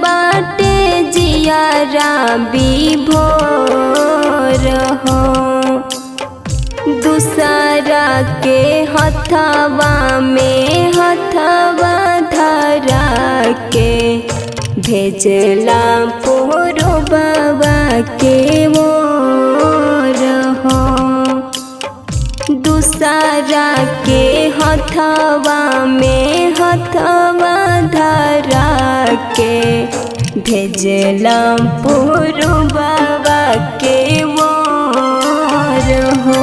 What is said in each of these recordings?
बाटे जियारा विभोर हो। दूसरा के हथवा में हथवा धरा के भेजला पोरो बाबा के ओर हो। दूसरा के हथवा में हथवा धरा के भेजला पोरो बाबा के ओर हो।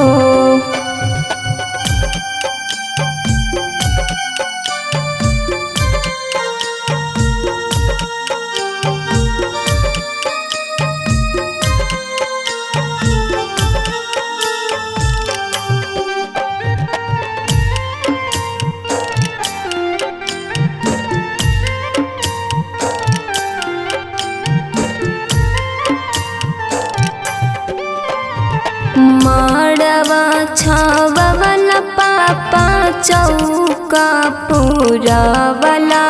माड़वा छावला पापा चौका पूरा वाला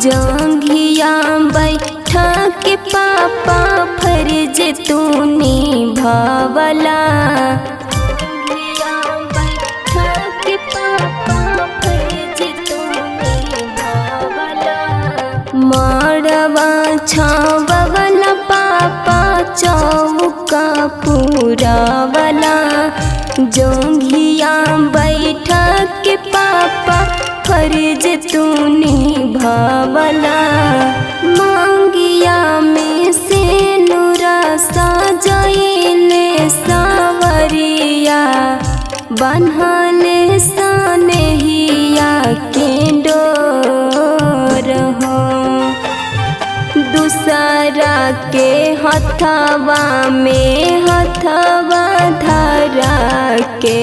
जंघिया बैठा के पापा फर्ज तू निभावला। जंघिया बैठा के पापा फर्ज तू निभावला। माड़वा छावला पापा चौका पूरा वाला जोंघिया बैठा के पापा फर्ज तू निभावला। मांगिया में से नूरा सजाइले सावरिया बन्हले सनहिया के डोर हो। दूसरा के हथवा में हथवा धरा के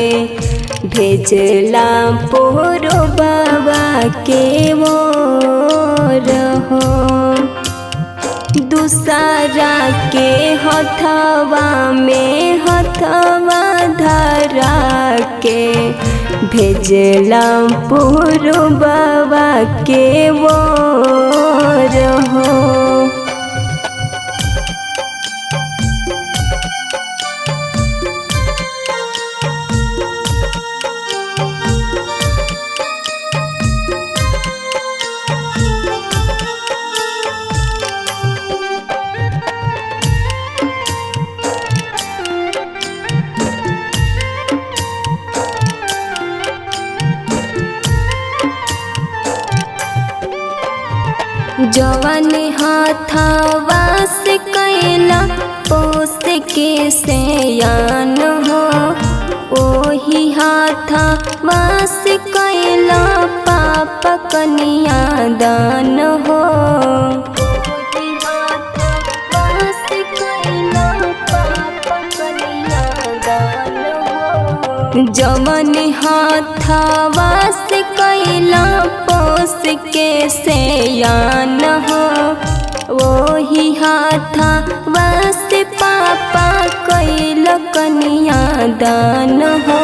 भेजला पोरो बाबा के ओर हो। दूसरा के हथवा में हथवा धरा के भेजला पोरो बाबा के ओर हो। जवन हाथवा से कैला पोस के सयान हो। ओही हाथवा से कैला पापा कन्या दान हो। ओही हाथवा से कैला पापा कन्या दान हो। जवन हाथवा से कैला पोस के सयान हो। वही हाथवा से पापा कैल कन्या दान हो।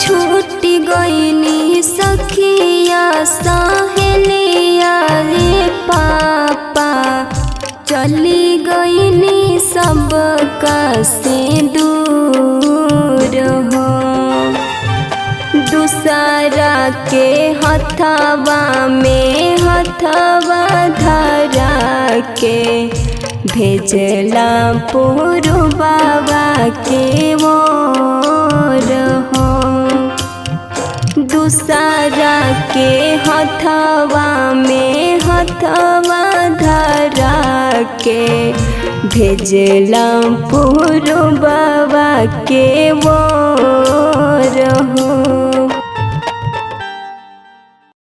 छूट गईनी सखिया सहेलिया रे पापा चली गईनी सबका से दूर हो। दूसरा के हथवा में हथवा धरा के भेजला पोरो बाबा के ओर हो। दूसरा के हथवा में हथवा धरा के भेजला पोरो बाबा के ओर हो।